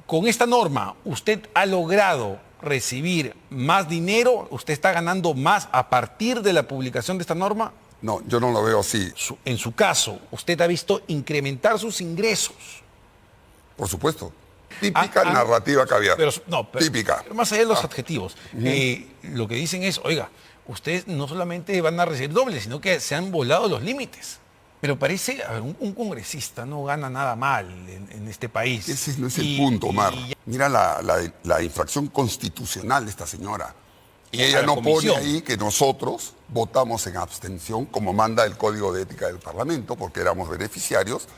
con esta norma, ¿usted ha logrado recibir más dinero? ¿Usted está ganando más a partir de la publicación de esta norma? No, yo no lo veo así. En su caso, ¿usted ha visto incrementar sus ingresos? Por supuesto. Típica narrativa caviar. Típica. Pero más allá de los adjetivos, lo que dicen es, oiga, ustedes no solamente van a recibir doble, sino que se han volado los límites. Pero parece, a ver, un congresista no gana nada mal en este país. Ese no es el punto, Omar. Mira la infracción constitucional de esta señora. Y ella no pone ahí que nosotros votamos en abstención, como manda el Código de Ética del Parlamento, porque éramos beneficiarios.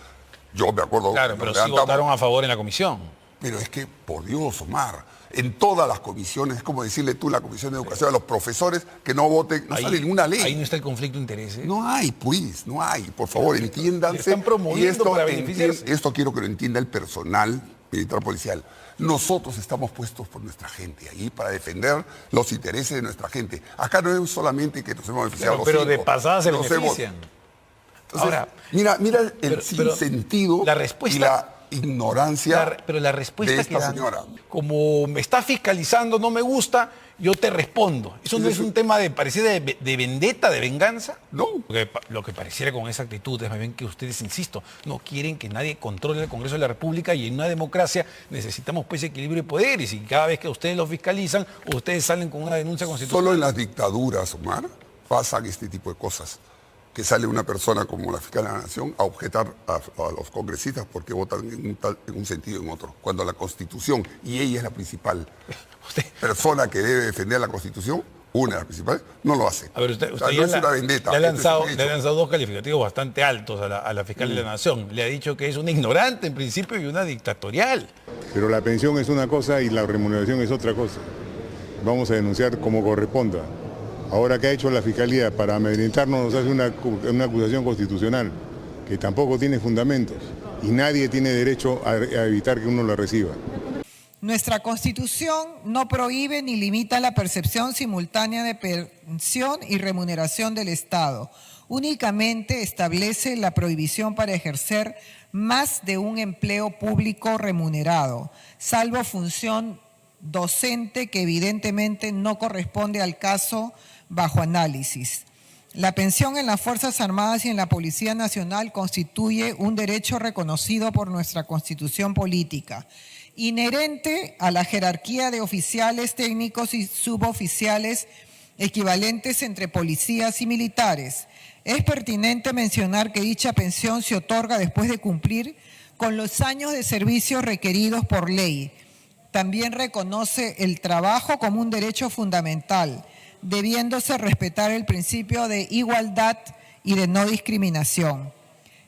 Yo me acuerdo... Claro, pero sí votaron a favor en la comisión. Pero es que, por Dios, Omar, en todas las comisiones, es como decirle tú en la Comisión de Educación a los profesores que no voten, no sale ninguna ley. Ahí no está el conflicto de intereses. No hay, pues, no hay. Por favor, entiéndanse. Están promoviendo para beneficiarse. Esto quiero que lo entienda el personal militar policial. Nosotros estamos puestos por nuestra gente ahí para defender los intereses de nuestra gente. Acá no es solamente que nos hemos beneficiado pero de pasada se benefician. Entonces, ahora, mira el sinsentido la respuesta, y la ignorancia pero la respuesta de esta que dan, señora. Como me está fiscalizando, no me gusta, yo te respondo. ¿Eso no es un tema pareciera de vendetta, de venganza? No. Lo que pareciera con esa actitud es más bien que ustedes, insisto, no quieren que nadie controle el Congreso de la República, y en una democracia necesitamos pues equilibrio de poderes, y cada vez que ustedes los fiscalizan, ustedes salen con una denuncia constitucional. Solo en las dictaduras, Omar, pasan este tipo de cosas. Que sale una persona como la fiscal de la Nación a objetar a los congresistas porque votan en un sentido o en otro. Cuando la Constitución, y ella es la principal persona que debe defender la Constitución, una de las principales, no lo hace. A ver, usted no es una vendetta. Le ha lanzado dos calificativos bastante altos a la fiscal de la Nación. Le ha dicho que es una ignorante en principio y una dictatorial. Pero la pensión es una cosa y la remuneración es otra cosa. Vamos a denunciar como corresponda. Ahora, ¿qué ha hecho la Fiscalía? Para amedrentarnos nos hace una acusación constitucional que tampoco tiene fundamentos y nadie tiene derecho a evitar que uno la reciba. Nuestra Constitución no prohíbe ni limita la percepción simultánea de pensión y remuneración del Estado. Únicamente establece la prohibición para ejercer más de un empleo público remunerado, salvo función docente que evidentemente no corresponde al caso bajo análisis. La pensión en las Fuerzas Armadas y en la Policía Nacional constituye un derecho reconocido por nuestra Constitución política, inherente a la jerarquía de oficiales técnicos y suboficiales equivalentes entre policías y militares. Es pertinente mencionar que dicha pensión se otorga después de cumplir con los años de servicio requeridos por ley. También reconoce el trabajo como un derecho fundamental, debiéndose respetar el principio de igualdad y de no discriminación.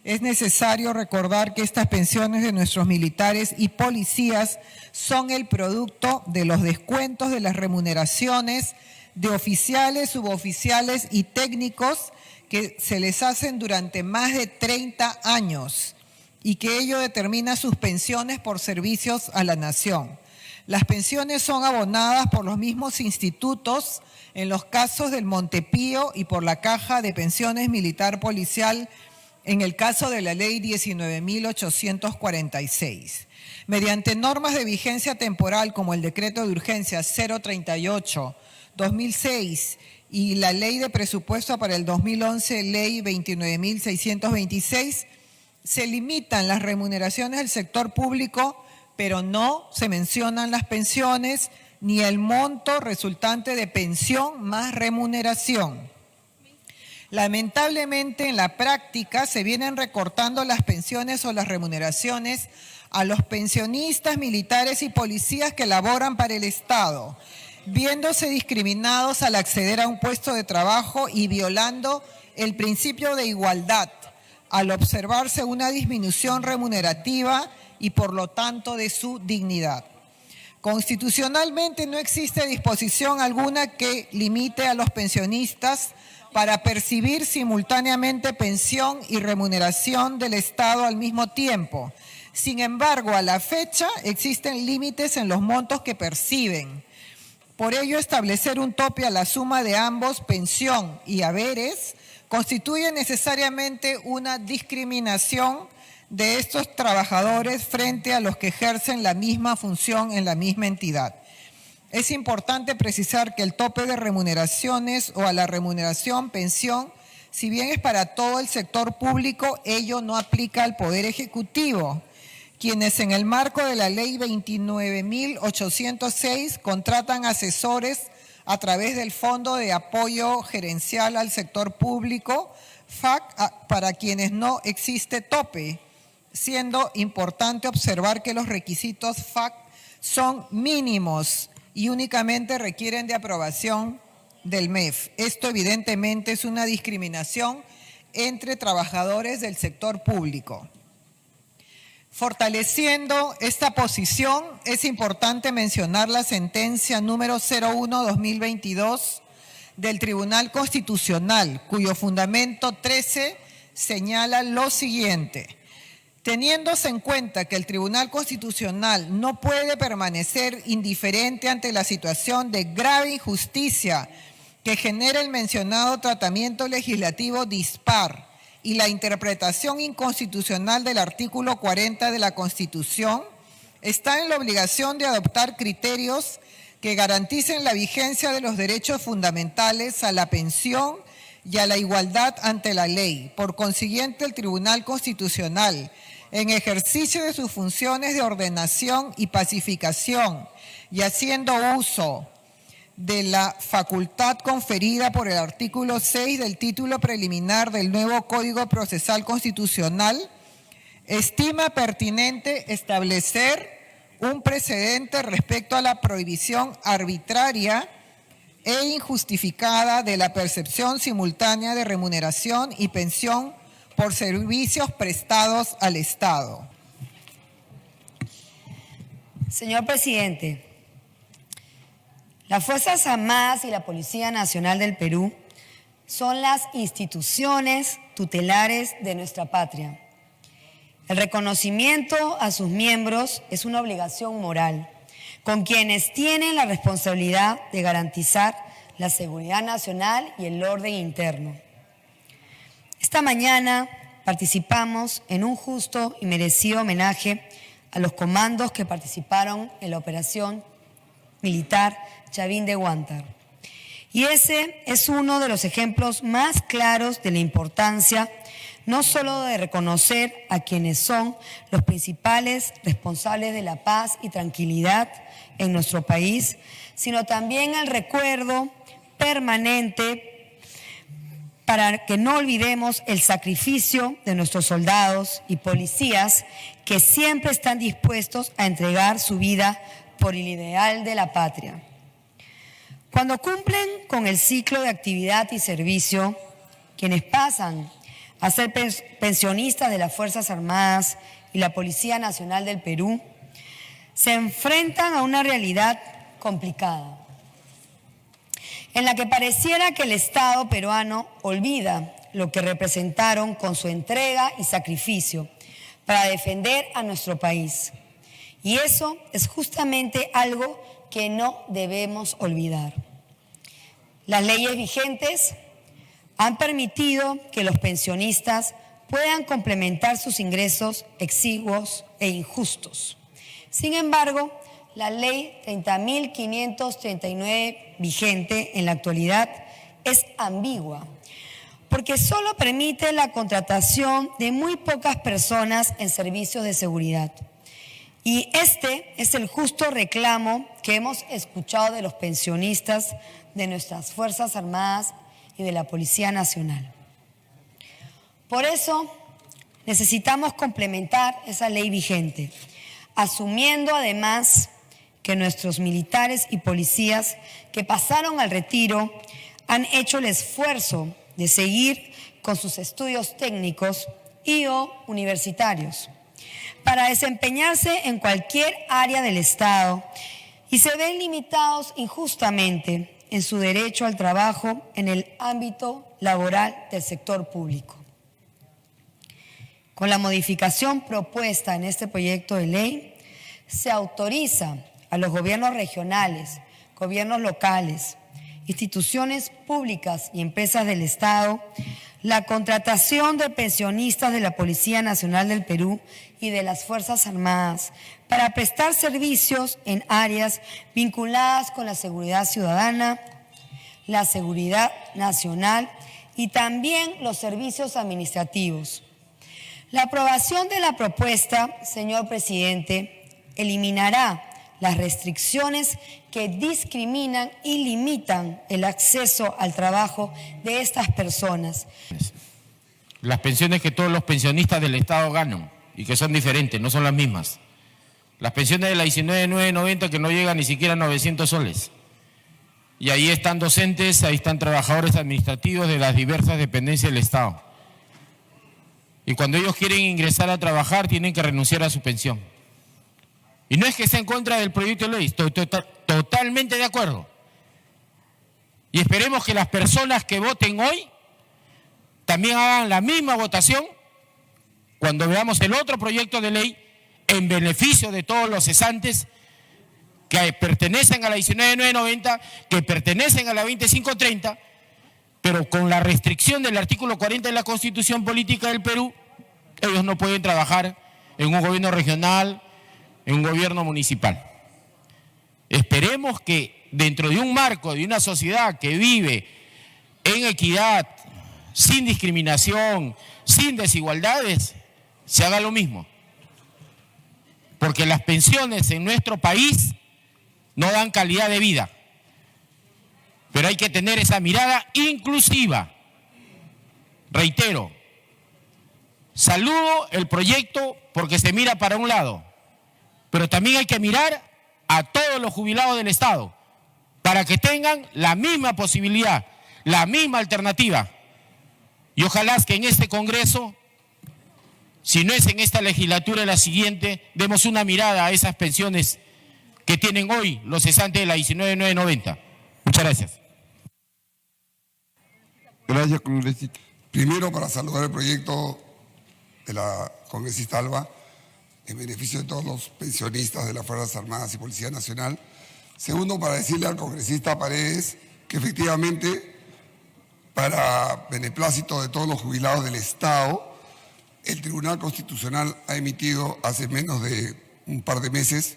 Es necesario recordar que estas pensiones de nuestros militares y policías son el producto de los descuentos de las remuneraciones de oficiales, suboficiales y técnicos que se les hacen durante más de 30 años y que ello determina sus pensiones por servicios a la nación. Las pensiones son abonadas por los mismos institutos en los casos del Montepío y por la Caja de Pensiones Militar Policial en el caso de la Ley 19.846. Mediante normas de vigencia temporal como el Decreto de Urgencia 038/2006 y la Ley de Presupuesto para el 2011, Ley 29.626, se limitan las remuneraciones del sector público, pero no se mencionan las pensiones ni el monto resultante de pensión más remuneración. Lamentablemente, en la práctica se vienen recortando las pensiones o las remuneraciones a los pensionistas, militares y policías que laboran para el Estado, viéndose discriminados al acceder a un puesto de trabajo y violando el principio de igualdad, al observarse una disminución remunerativa y por lo tanto de su dignidad. Constitucionalmente no existe disposición alguna que limite a los pensionistas para percibir simultáneamente pensión y remuneración del Estado al mismo tiempo. Sin embargo, a la fecha existen límites en los montos que perciben. Por ello, establecer un tope a la suma de ambos, pensión y haberes, constituye necesariamente una discriminación de estos trabajadores frente a los que ejercen la misma función en la misma entidad. Es importante precisar que el tope de remuneraciones o a la remuneración, pensión, si bien es para todo el sector público, ello no aplica al Poder Ejecutivo, quienes en el marco de la Ley 29.806 contratan asesores a través del Fondo de Apoyo Gerencial al Sector Público, FAC, para quienes no existe tope, siendo importante observar que los requisitos FAC son mínimos y únicamente requieren de aprobación del MEF. Esto evidentemente es una discriminación entre trabajadores del sector público. Fortaleciendo esta posición, es importante mencionar la sentencia número 01/2022 del Tribunal Constitucional, cuyo fundamento 13 señala lo siguiente. Teniéndose en cuenta que el Tribunal Constitucional no puede permanecer indiferente ante la situación de grave injusticia que genera el mencionado tratamiento legislativo dispar y la interpretación inconstitucional del artículo 40 de la Constitución, está en la obligación de adoptar criterios que garanticen la vigencia de los derechos fundamentales a la pensión y a la igualdad ante la ley. Por consiguiente, el Tribunal Constitucional, en ejercicio de sus funciones de ordenación y pacificación y haciendo uso de la facultad conferida por el artículo 6 del título preliminar del nuevo Código Procesal Constitucional, estima pertinente establecer un precedente respecto a la prohibición arbitraria e injustificada de la percepción simultánea de remuneración y pensión por servicios prestados al Estado. Señor presidente, las Fuerzas Armadas y la Policía Nacional del Perú son las instituciones tutelares de nuestra patria. El reconocimiento a sus miembros es una obligación moral, con quienes tienen la responsabilidad de garantizar la seguridad nacional y el orden interno. Esta mañana participamos en un justo y merecido homenaje a los comandos que participaron en la operación militar Chavín de Huántar. Y ese es uno de los ejemplos más claros de la importancia no solo de reconocer a quienes son los principales responsables de la paz y tranquilidad en nuestro país, sino también el recuerdo permanente para que no olvidemos el sacrificio de nuestros soldados y policías que siempre están dispuestos a entregar su vida por el ideal de la patria. Cuando cumplen con el ciclo de actividad y servicio, quienes pasan a ser pensionistas de las Fuerzas Armadas y la Policía Nacional del Perú, se enfrentan a una realidad complicada, en la que pareciera que el Estado peruano olvida lo que representaron con su entrega y sacrificio para defender a nuestro país. Y eso es justamente algo que no debemos olvidar. Las leyes vigentes han permitido que los pensionistas puedan complementar sus ingresos exiguos e injustos. Sin embargo, la ley 30.539 vigente en la actualidad es ambigua, porque solo permite la contratación de muy pocas personas en servicios de seguridad. Y este es el justo reclamo que hemos escuchado de los pensionistas de nuestras Fuerzas Armadas y de la Policía Nacional. Por eso necesitamos complementar esa ley vigente, asumiendo además que nuestros militares y policías que pasaron al retiro han hecho el esfuerzo de seguir con sus estudios técnicos y/o universitarios para desempeñarse en cualquier área del Estado y se ven limitados injustamente en su derecho al trabajo en el ámbito laboral del sector público. Con la modificación propuesta en este proyecto de ley, se autoriza a los gobiernos regionales, gobiernos locales, instituciones públicas y empresas del Estado la contratación de pensionistas de la Policía Nacional del Perú y de las Fuerzas Armadas para prestar servicios en áreas vinculadas con la seguridad ciudadana, la seguridad nacional y también los servicios administrativos. La aprobación de la propuesta, señor presidente, eliminará las restricciones que discriminan y limitan el acceso al trabajo de estas personas. Las pensiones que todos los pensionistas del Estado ganan y que son diferentes, no son las mismas. Las pensiones de la 19.990 que no llegan ni siquiera a 900 soles. Y ahí están docentes, ahí están trabajadores administrativos de las diversas dependencias del Estado. Y cuando ellos quieren ingresar a trabajar, tienen que renunciar a su pensión. Y no es que esté en contra del proyecto de ley, estoy totalmente de acuerdo. Y esperemos que las personas que voten hoy también hagan la misma votación cuando veamos el otro proyecto de ley en beneficio de todos los cesantes que pertenecen a la 19.990, que pertenecen a la 2530, pero con la restricción del artículo 40 de la Constitución Política del Perú, ellos no pueden trabajar en un gobierno regional, en un gobierno municipal. Esperemos que dentro de un marco de una sociedad que vive en equidad, sin discriminación, sin desigualdades, se haga lo mismo. Porque las pensiones en nuestro país no dan calidad de vida. Pero hay que tener esa mirada inclusiva. Reitero, saludo el proyecto porque se mira para un lado, pero también hay que mirar a todos los jubilados del Estado para que tengan la misma posibilidad, la misma alternativa. Y ojalá que en este Congreso, si no es en esta legislatura, en la siguiente, demos una mirada a esas pensiones que tienen hoy los cesantes de la 19.990. Muchas gracias. Gracias, congresista. Primero, para saludar el proyecto de la congresista Alba, en beneficio de todos los pensionistas de las Fuerzas Armadas y Policía Nacional. Segundo, para decirle al congresista Paredes que efectivamente, para beneplácito de todos los jubilados del Estado, el Tribunal Constitucional ha emitido hace menos de un par de meses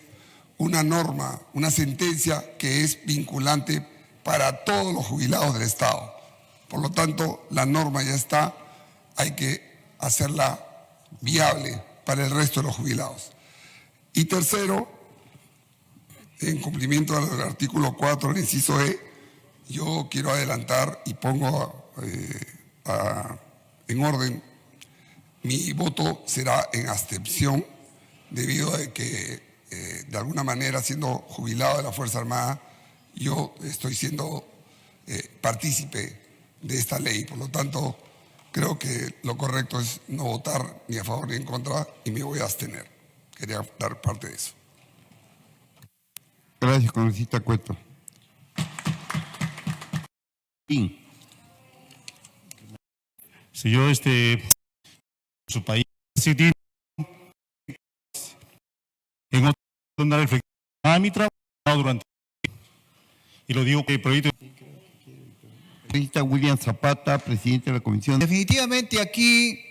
una norma, una sentencia que es vinculante para todos los jubilados del Estado. Por lo tanto, la norma ya está, hay que hacerla viable para el resto de los jubilados. Y tercero, en cumplimiento del artículo 4, el inciso E, yo quiero adelantar y pongo en orden, mi voto será en abstención, debido a que, de alguna manera, siendo jubilado de la Fuerza Armada, yo estoy siendo partícipe de esta ley. Por lo tanto, creo que lo correcto es no votar ni a favor ni en contra y me voy a abstener. Quería dar parte de eso. Gracias, congresista Cueto. Si yo, su país, si tiene en otra donde reflexión a mi trabajo durante, y lo digo que el proyecto. William Zapata, presidente de la comisión. Definitivamente aquí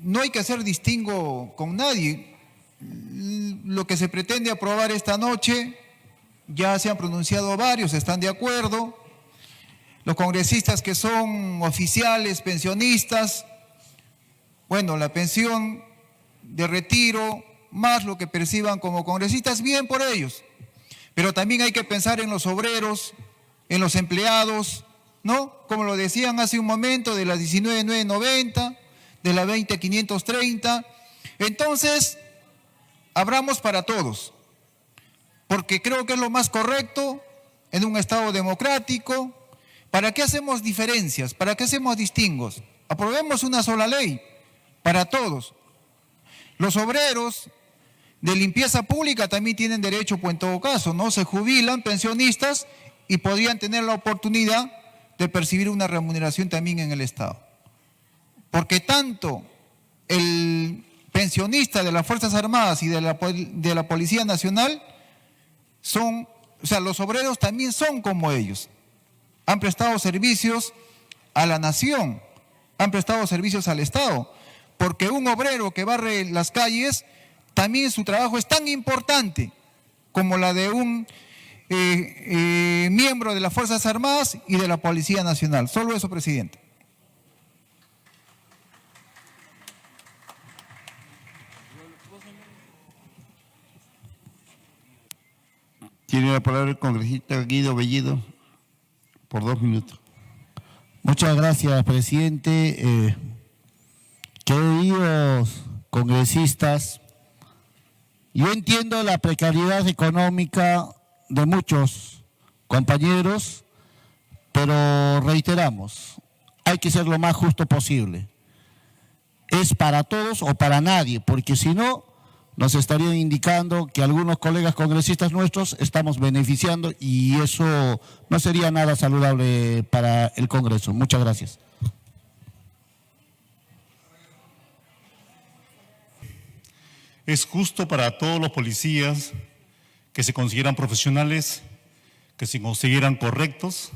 no hay que hacer distingo con nadie. Lo que se pretende aprobar esta noche, ya se han pronunciado varios, están de acuerdo. Los congresistas que son oficiales, pensionistas, bueno, la pensión de retiro, más lo que perciban como congresistas, bien por ellos. Pero también hay que pensar en los obreros, en los empleados, ¿no? Como lo decían hace un momento, de la 19.990, de la 20.530. Entonces, abramos para todos, porque creo que es lo más correcto en un Estado democrático. ¿Para qué hacemos diferencias? ¿Para qué hacemos distingos? Aprobemos una sola ley para todos. Los obreros de limpieza pública también tienen derecho, pues en todo caso, ¿no? Se jubilan, pensionistas, y podrían tener la oportunidad de percibir una remuneración también en el Estado. Porque tanto el pensionista de las Fuerzas Armadas y de la Policía Nacional son, o sea, los obreros también son como ellos. Han prestado servicios a la nación, han prestado servicios al Estado, porque un obrero que barre las calles, también su trabajo es tan importante como la de un miembro de las Fuerzas Armadas y de la Policía Nacional. Solo eso, presidente. Tiene la palabra el congresista Guido Bellido por 2 minutos. Muchas gracias, presidente. Queridos congresistas, yo entiendo la precariedad económica de muchos compañeros, pero reiteramos, hay que ser lo más justo posible. ¿Es para todos o para nadie? Porque si no, nos estarían indicando que algunos colegas congresistas nuestros estamos beneficiando y eso no sería nada saludable para el Congreso. Muchas gracias. Es justo para todos los policías que se consideran profesionales, que se consideran correctos,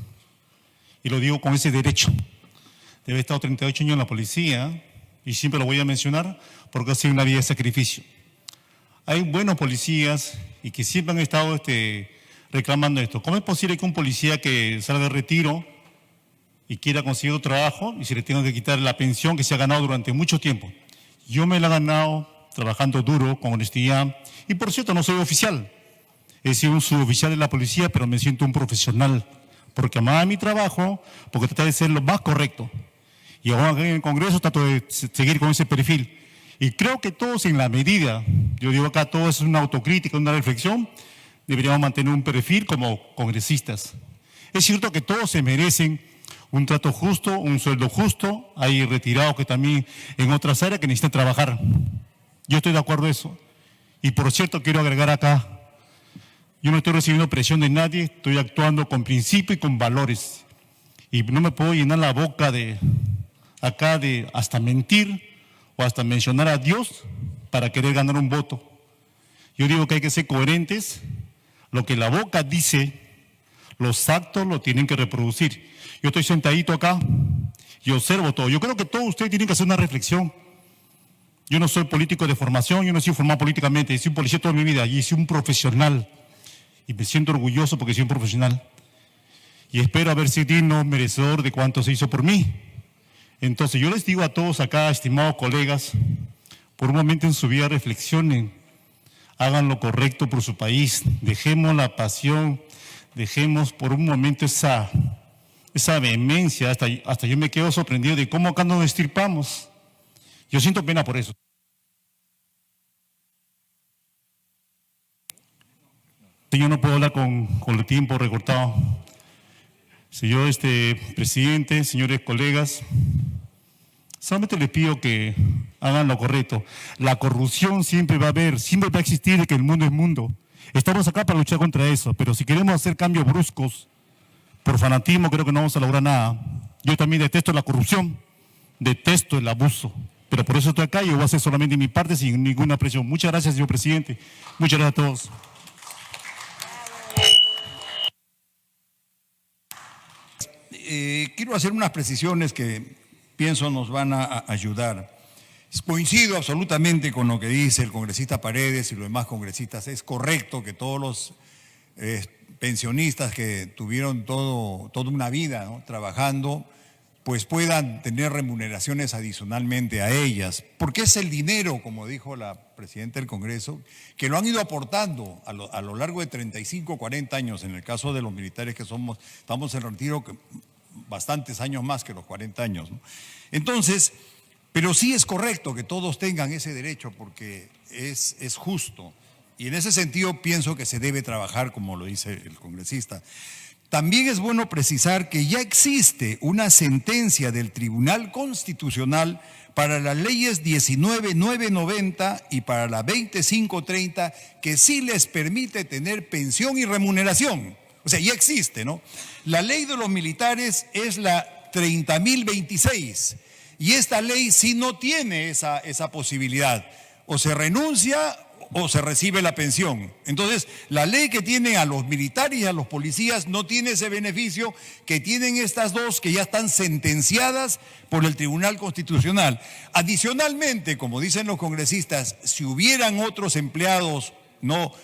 y lo digo con ese derecho. De haber estado 38 años en la policía, y siempre lo voy a mencionar, porque ha sido una vida de sacrificio. Hay buenos policías y que siempre han estado reclamando esto. ¿Cómo es posible que un policía que salga de retiro y quiera conseguir otro trabajo y se le tenga que quitar la pensión que se ha ganado durante mucho tiempo? Yo me la he ganado trabajando duro, con honestidad, y por cierto no soy oficial. He sido un suboficial de la policía, pero me siento un profesional, porque amaba mi trabajo, porque traté de ser lo más correcto. Y ahora en el Congreso trato de seguir con ese perfil. Y creo que todos en la medida, yo digo acá, todo es una autocrítica, una reflexión, deberíamos mantener un perfil como congresistas. Es cierto que todos se merecen un trato justo, un sueldo justo. Hay retirados que también en otras áreas que necesitan trabajar. Yo estoy de acuerdo en eso. Y por cierto, quiero agregar acá, yo no estoy recibiendo presión de nadie, estoy actuando con principio y con valores. Y no me puedo llenar la boca de hasta mentir o hasta mencionar a Dios para querer ganar un voto. Yo digo que hay que ser coherentes. Lo que la boca dice, los actos lo tienen que reproducir. Yo estoy sentadito acá y observo todo. Yo creo que todos ustedes tienen que hacer una reflexión. Yo no soy político de formación, yo no he sido formado políticamente, he sido un policía toda mi vida y he sido un profesional. Y me siento orgulloso porque soy un profesional. Y espero haber sido digno, merecedor de cuánto se hizo por mí. Entonces yo les digo a todos acá, estimados colegas, por un momento en su vida reflexionen, hagan lo correcto por su país, dejemos la pasión, dejemos por un momento esa vehemencia, hasta yo me quedo sorprendido de cómo acá nos estirpamos. Yo siento pena por eso. Yo no puedo hablar con el tiempo recortado. Señor presidente, señores colegas, solamente les pido que hagan lo correcto. La corrupción siempre va a haber, siempre va a existir, que el mundo es mundo. Estamos acá para luchar contra eso, pero si queremos hacer cambios bruscos por fanatismo, creo que no vamos a lograr nada. Yo también detesto la corrupción, detesto el abuso, pero por eso estoy acá y yo voy a hacer solamente mi parte sin ninguna presión. Muchas gracias, señor presidente. Muchas gracias a todos. Quiero hacer unas precisiones que pienso nos van a ayudar. Coincido absolutamente con lo que dice el congresista Paredes y los demás congresistas. Es correcto que todos los pensionistas que tuvieron toda una vida, ¿no?, trabajando, pues puedan tener remuneraciones adicionalmente a ellas, porque es el dinero, como dijo la presidenta del Congreso, que lo han ido aportando a lo largo de 35, 40 años, en el caso de los militares que estamos en retiro, bastantes años más que los 40 años, ¿no? Entonces, pero sí es correcto que todos tengan ese derecho porque es justo, y en ese sentido pienso que se debe trabajar como lo dice el congresista. También es bueno precisar que ya existe una sentencia del Tribunal Constitucional para las leyes 19.990 y para la 20.530 que sí les permite tener pensión y remuneración. O sea, ya existe, ¿no? La ley de los militares es la 30.026 y esta ley sí no tiene esa posibilidad. O se renuncia o se recibe la pensión. Entonces, la ley que tiene a los militares y a los policías no tiene ese beneficio que tienen estas dos que ya están sentenciadas por el Tribunal Constitucional. Adicionalmente, como dicen los congresistas, si hubieran otros empleados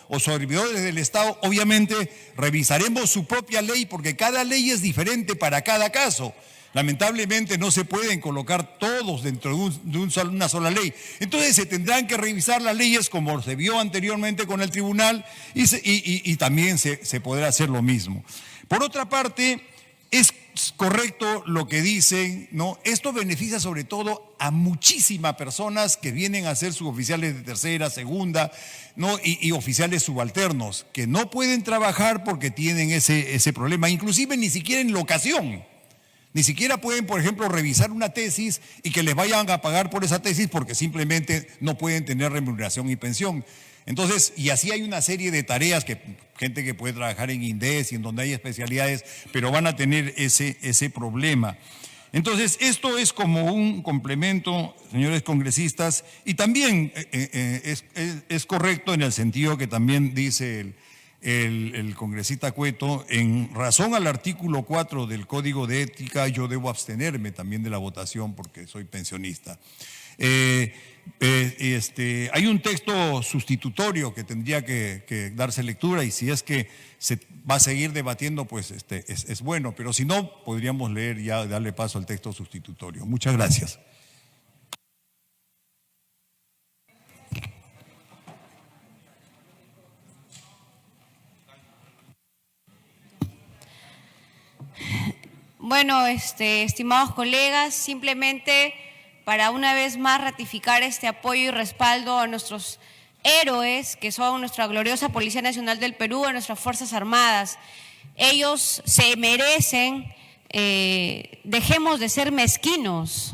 o servidores del Estado, obviamente revisaremos su propia ley porque cada ley es diferente para cada caso. Lamentablemente no se pueden colocar todos dentro de una sola ley. Entonces se tendrán que revisar las leyes como se vio anteriormente con el tribunal y también se podrá hacer lo mismo. Por otra parte, es correcto lo que dicen, ¿no? Esto beneficia sobre todo a muchísimas personas que vienen a ser suboficiales de tercera, segunda, ¿no? y oficiales subalternos, que no pueden trabajar porque tienen ese problema, inclusive ni siquiera en locación. Ni siquiera pueden, por ejemplo, revisar una tesis y que les vayan a pagar por esa tesis porque simplemente no pueden tener remuneración y pensión. Entonces, y así hay una serie de tareas gente que puede trabajar en INDES y en donde hay especialidades, pero van a tener ese problema. Entonces, esto es como un complemento, señores congresistas, y también es correcto en el sentido que también dice el congresista Cueto, en razón al artículo 4 del Código de Ética, yo debo abstenerme también de la votación porque soy pensionista. Hay un texto sustitutorio que tendría que darse lectura y si es que se va a seguir debatiendo, pues es bueno, pero si no, podríamos leer ya, darle paso al texto sustitutorio. Muchas gracias. Bueno, estimados colegas, simplemente para una vez más ratificar este apoyo y respaldo a nuestros héroes, que son nuestra gloriosa Policía Nacional del Perú, a nuestras Fuerzas Armadas. Ellos se merecen, dejemos de ser mezquinos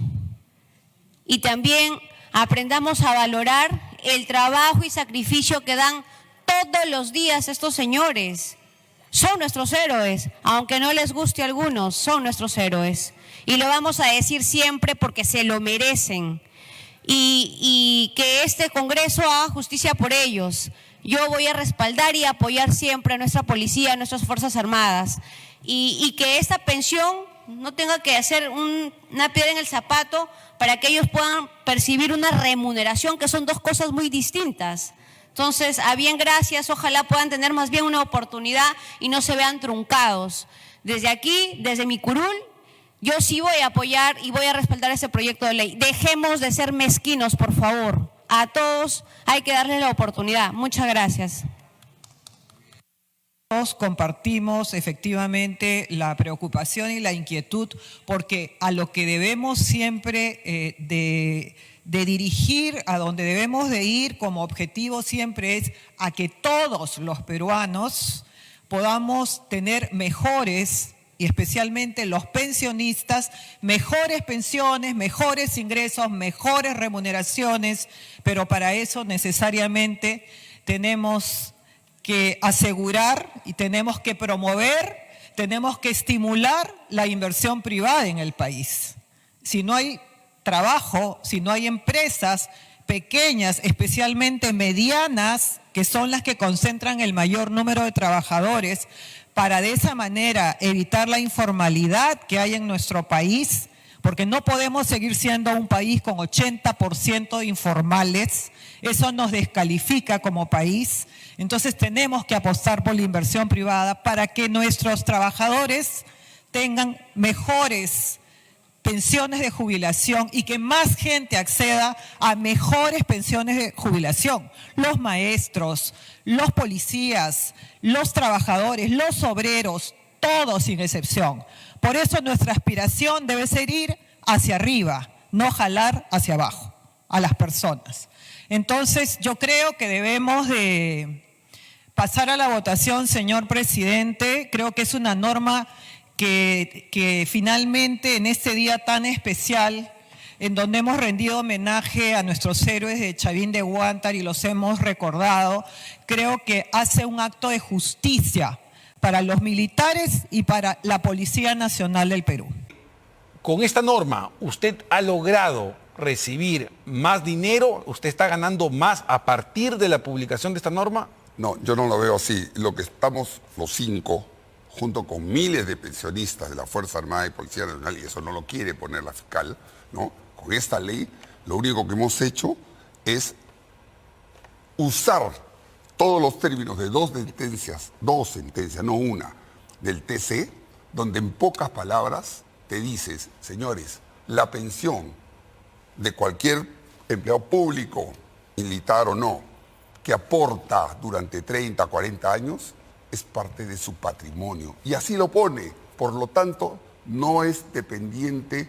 y también aprendamos a valorar el trabajo y sacrificio que dan todos los días estos señores. Son nuestros héroes, aunque no les guste a algunos, son nuestros héroes. Y lo vamos a decir siempre porque se lo merecen. Y que este Congreso haga justicia por ellos. Yo voy a respaldar y apoyar siempre a nuestra policía, a nuestras Fuerzas Armadas. Y que esta pensión no tenga que hacer una piedra en el zapato para que ellos puedan percibir una remuneración, que son dos cosas muy distintas. Entonces, a bien gracias, ojalá puedan tener más bien una oportunidad y no se vean truncados. Desde aquí, desde mi curul, yo sí voy a apoyar y voy a respaldar este proyecto de ley. Dejemos de ser mezquinos, por favor. A todos hay que darles la oportunidad. Muchas gracias. Todos compartimos efectivamente la preocupación y la inquietud porque a lo que debemos siempre de dirigir, a donde debemos de ir como objetivo siempre es a que todos los peruanos podamos tener mejores, y especialmente los pensionistas, mejores pensiones, mejores ingresos, mejores remuneraciones, pero para eso necesariamente tenemos que asegurar y tenemos que promover, tenemos que estimular la inversión privada en el país. Si no hay trabajo, si no hay empresas pequeñas, especialmente medianas, que son las que concentran el mayor número de trabajadores, para de esa manera evitar la informalidad que hay en nuestro país, porque no podemos seguir siendo un país con 80% de informales, eso nos descalifica como país. Entonces tenemos que apostar por la inversión privada para que nuestros trabajadores tengan mejores pensiones de jubilación y que más gente acceda a mejores pensiones de jubilación. Los maestros, los policías, los trabajadores, los obreros, todos sin excepción. Por eso nuestra aspiración debe ser ir hacia arriba, no jalar hacia abajo a las personas. Entonces yo creo que debemos de pasar a la votación, señor presidente. Creo que es una norma que finalmente en este día tan especial, en donde hemos rendido homenaje a nuestros héroes de Chavín de Huántar y los hemos recordado, creo que hace un acto de justicia para los militares y para la Policía Nacional del Perú. Con esta norma, usted ha logrado recibir más dinero? ¿Usted está ganando más a partir de la publicación de esta norma? No, yo no lo veo así. Lo que estamos los 5, junto con miles de pensionistas de la Fuerza Armada y Policía Nacional, y eso no lo quiere poner la fiscal, ¿no? Con esta ley, lo único que hemos hecho es usar todos los términos de dos sentencias, no una, del TC, donde en pocas palabras te dices, señores, la pensión de cualquier empleado público, militar o no, que aporta durante 30, 40 años, es parte de su patrimonio. Y así lo pone. Por lo tanto, no es dependiente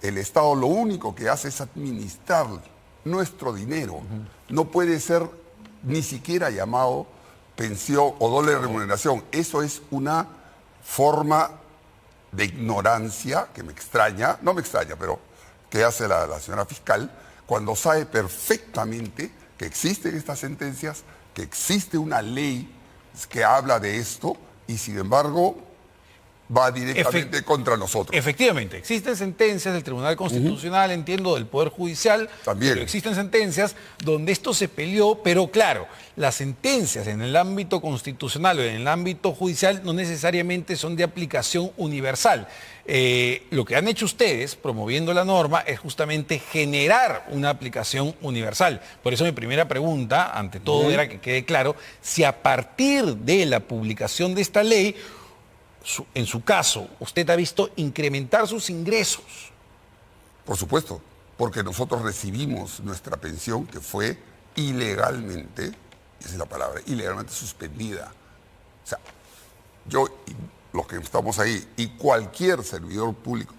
el Estado. Lo único que hace es administrar nuestro dinero. No puede ser ni siquiera llamado pensión o doble remuneración. Eso es una forma de ignorancia que me extraña, no me extraña, pero que hace la señora fiscal cuando sabe perfectamente que existen estas sentencias, que existe una ley que habla de esto y sin embargo va directamente contra nosotros. Efectivamente, existen sentencias del Tribunal Constitucional, entiendo, del Poder Judicial. También. Pero existen sentencias donde esto se peleó, pero claro, las sentencias en el ámbito constitucional o en el ámbito judicial no necesariamente son de aplicación universal. Lo que han hecho ustedes, promoviendo la norma, es justamente generar una aplicación universal. Por eso mi primera pregunta, ante todo, era que quede claro si a partir de la publicación de esta ley, en su caso, usted ha visto incrementar sus ingresos. Por supuesto, porque nosotros recibimos nuestra pensión que fue ilegalmente, esa es la palabra, ilegalmente suspendida. O sea, yo y los que estamos ahí y cualquier servidor público,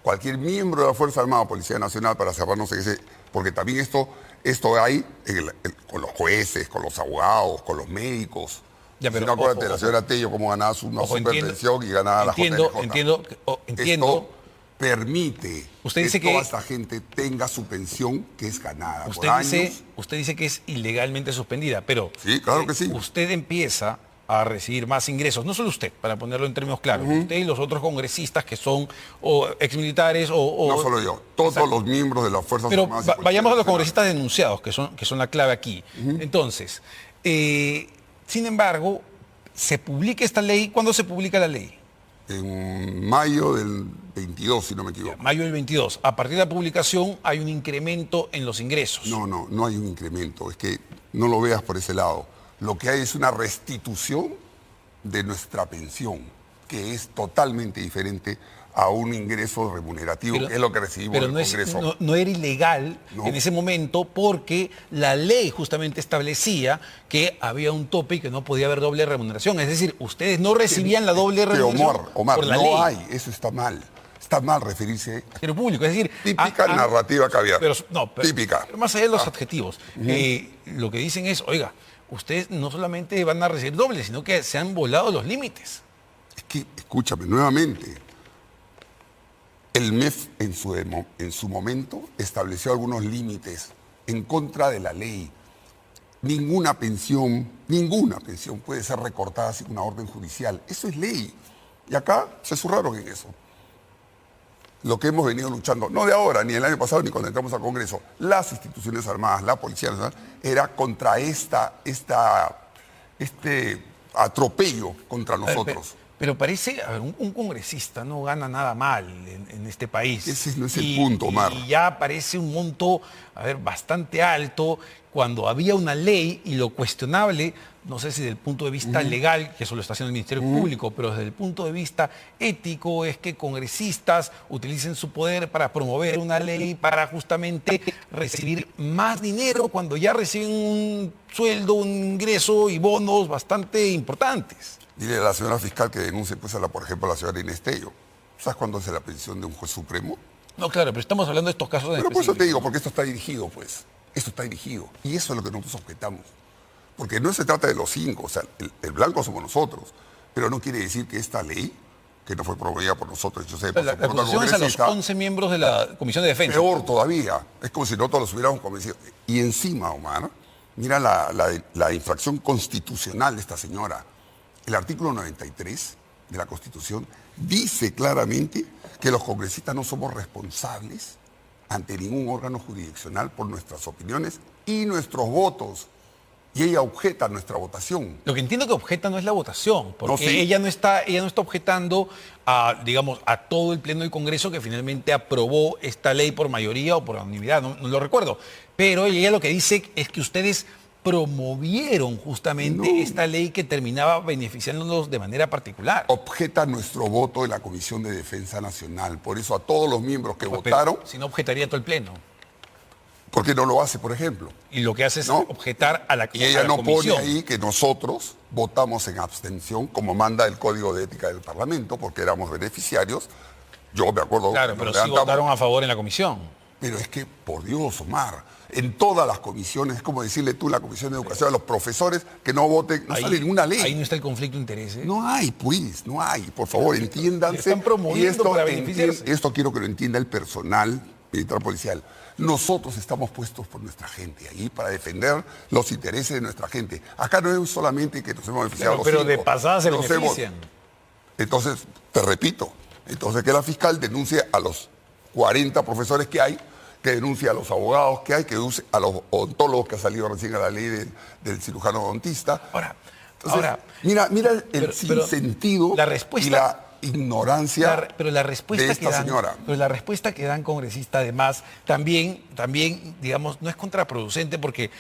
cualquier miembro de la Fuerza Armada, Policía Nacional, para cerrarnos en ese, porque también esto hay con los jueces, con los abogados, con los médicos. Ya, pero, si no, acuérdate de la señora Tello, cómo ganaba una superpensión y ganaba la JNJ. Entiendo. Esto permite usted dice que toda esta gente tenga su pensión que es ganada por años. Usted dice que es ilegalmente suspendida, pero sí, claro que sí. Usted empieza a recibir más ingresos, no solo usted, para ponerlo en términos claros, usted y los otros congresistas que son o exmilitares o... No solo yo, todos los miembros de las Fuerzas Armadas. Pero vayamos a los congresistas denunciados, que son la clave aquí. Entonces, sin embargo, se publica esta ley. ¿Cuándo se publica la ley? En mayo del 22, si no me equivoco. Mayo del 22. A partir de la publicación hay un incremento en los ingresos. No hay un incremento. Es que no lo veas por ese lado. Lo que hay es una restitución de nuestra pensión, que es totalmente diferente a un ingreso remunerativo, que es lo que recibimos del Congreso. No era ilegal en ese momento porque la ley justamente establecía que había un tope y que no podía haber doble remuneración. Es decir, ustedes no recibían la doble remuneración. Omar, por la no ley. hay, eso está mal. Está mal referirse a lo público, es decir... Típica narrativa caviar. Típica. Pero más allá de los adjetivos, lo que dicen es, oiga, ustedes no solamente van a recibir doble, sino que se han volado los límites. Es que, escúchame, nuevamente, el MEF en su momento estableció algunos límites en contra de la ley. Ninguna pensión puede ser recortada sin una orden judicial. Eso es ley. Y acá se zurraron en eso. Lo que hemos venido luchando, no de ahora, ni el año pasado, ni cuando entramos al Congreso, las instituciones armadas, la Policía Nacional, era contra este atropello contra nosotros. Pero parece, a ver, un congresista no gana nada mal en este país. Ese no es el punto, Omar. Y ya parece un monto, bastante alto, cuando había una ley y lo cuestionable, no sé si desde el punto de vista legal, que eso lo está haciendo el Ministerio Público, pero desde el punto de vista ético es que congresistas utilicen su poder para promover una ley para justamente recibir más dinero cuando ya reciben un sueldo, un ingreso y bonos bastante importantes. Dile a la señora fiscal que denuncie, pues, por ejemplo, a la señora Inés Tello. ¿Sabes cuándo es la pensión de un juez supremo? No, claro, pero estamos hablando de estos casos de... Pero por eso te digo, porque esto está dirigido, pues. Esto está dirigido. Y eso es lo que nosotros objetamos. Porque no se trata de los 5, o sea, el blanco somos nosotros. Pero no quiere decir que esta ley, que no fue promovida por nosotros, yo sé, por la acusación es a los 11 miembros de la Comisión de Defensa. Peor todavía. Es como si nosotros los hubiéramos convencido. Y encima, Omar, mira la infracción constitucional de esta señora. El artículo 93 de la Constitución dice claramente que los congresistas no somos responsables ante ningún órgano jurisdiccional por nuestras opiniones y nuestros votos. Y ella objeta nuestra votación. Lo que entiendo que objeta no es la votación, porque No, sí. ella no está objetando a todo el Pleno del Congreso que finalmente aprobó esta ley por mayoría o por unanimidad, no lo recuerdo. Pero ella lo que dice es que ustedes promovieron justamente esta ley que terminaba beneficiándonos de manera particular. Objeta nuestro voto en la Comisión de Defensa Nacional. Por eso a todos los miembros que votaron... Si no, objetaría todo el Pleno. ¿Por qué no lo hace, por ejemplo? Y lo que hace es objetar a la comisión. Y ella no pone ahí que nosotros votamos en abstención, como manda el Código de Ética del Parlamento, porque éramos beneficiarios. Yo me acuerdo... Claro, pero sí votaron a favor en la comisión. Pero es que, por Dios, Omar, en todas las comisiones, es como decirle tú en la Comisión de Educación a los profesores que no voten, no sale ninguna ley. Ahí no está el conflicto de intereses. No hay, pues, no hay. Por favor, entiéndanse. Están promoviendo para beneficiarse. Esto quiero que lo entienda el personal militar policial. Nosotros estamos puestos por nuestra gente ahí para defender los intereses de nuestra gente. Acá no es solamente que nos hemos beneficiado los pero cinco, de pasada se benefician. Entonces, te repito, que la fiscal denuncie a los 40 profesores que hay, que denuncie a los abogados que hay, que denuncie a los odontólogos que ha salido recién a la ley del cirujano odontista. Ahora, mira el sinsentido y la ignorancia de esta señora. Pero la respuesta que dan congresista, además, también, digamos, no es contraproducente porque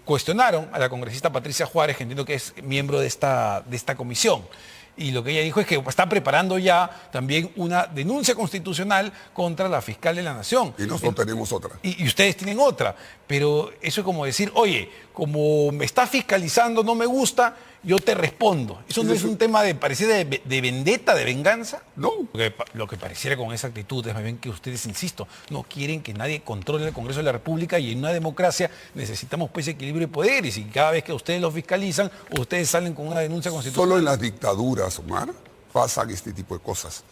cuestionaron a la congresista Patricia Juárez, que entiendo que es miembro de esta comisión. Y lo que ella dijo es que está preparando ya también una denuncia constitucional contra la fiscal de la Nación. Y nosotros tenemos otra. Y ustedes tienen otra. Pero eso es como decir, oye, como me estás fiscalizando, no me gusta, yo te respondo. ¿Eso no es un tema de vendetta, de venganza? No. Lo que pareciera con esa actitud es más bien que ustedes, insisto, no quieren que nadie controle el Congreso de la República, y en una democracia necesitamos pues equilibrio de poderes, y cada vez que ustedes los fiscalizan, ustedes salen con una denuncia constitucional. Solo en las dictaduras, Omar, pasan este tipo de cosas.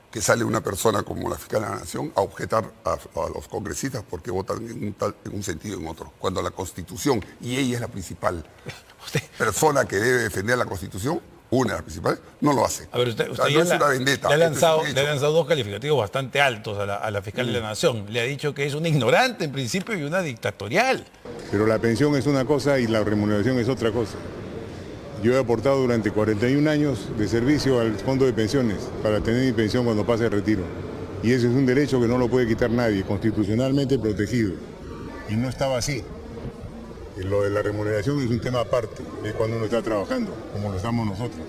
Que sale una persona como la fiscal de la Nación a objetar a los congresistas porque votan en un sentido o en otro. Cuando la Constitución, y ella es la principal persona que debe defender la Constitución, una de las principales, no lo hace. A ver, usted no es una vendetta. Le ha lanzado dos calificativos bastante altos a la fiscal de la Nación. Le ha dicho que es una ignorante en principio y una dictatorial. Pero la pensión es una cosa y la remuneración es otra cosa. Yo he aportado durante 41 años de servicio al fondo de pensiones para tener mi pensión cuando pase el retiro. Y ese es un derecho que no lo puede quitar nadie, constitucionalmente protegido. Y no estaba así. Lo de la remuneración es un tema aparte, es cuando uno está trabajando, como lo estamos nosotros.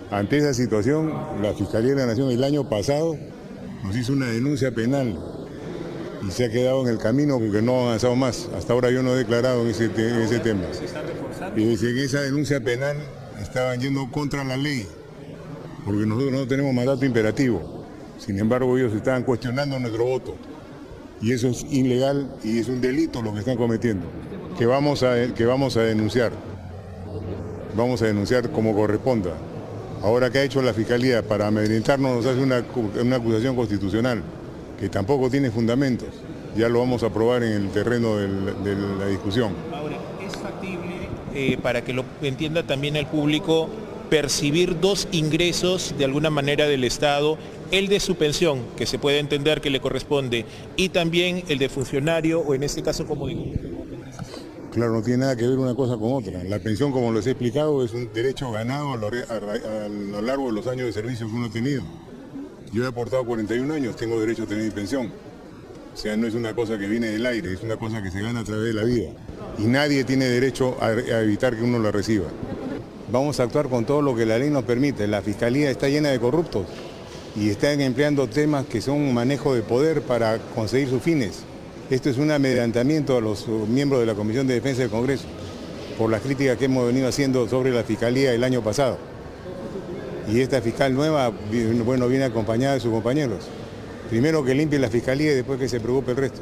Ante esa situación, la Fiscalía de la Nación el año pasado nos hizo una denuncia penal y se ha quedado en el camino porque no ha avanzado más. Hasta ahora yo no he declarado en ese tema. Y dice que esa denuncia penal estaban yendo contra la ley, porque nosotros no tenemos mandato imperativo. Sin embargo, ellos estaban cuestionando nuestro voto. Y eso es ilegal y es un delito lo que están cometiendo, que vamos a denunciar. Vamos a denunciar como corresponda. Ahora, ¿qué ha hecho la Fiscalía? Para amedrentarnos nos hace una acusación constitucional, que tampoco tiene fundamentos. Ya lo vamos a aprobar en el terreno de la discusión. Ahora, ¿es factible, para que lo entienda también el público, percibir dos ingresos de alguna manera del Estado, el de su pensión, que se puede entender que le corresponde, y también el de funcionario, o en este caso como digo? Claro, no tiene nada que ver una cosa con otra. La pensión, como les he explicado, es un derecho ganado a lo largo de los años de servicio que uno ha tenido. Yo he aportado 41 años, tengo derecho a tener mi pensión. O sea, no es una cosa que viene del aire, es una cosa que se gana a través de la vida. Y nadie tiene derecho a evitar que uno la reciba. Vamos a actuar con todo lo que la ley nos permite. La Fiscalía está llena de corruptos y están empleando temas que son un manejo de poder para conseguir sus fines. Esto es un amedrentamiento a los miembros de la Comisión de Defensa del Congreso por las críticas que hemos venido haciendo sobre la Fiscalía el año pasado. Y esta fiscal nueva, bueno, viene acompañada de sus compañeros. Primero que limpie la Fiscalía y después que se preocupe el resto.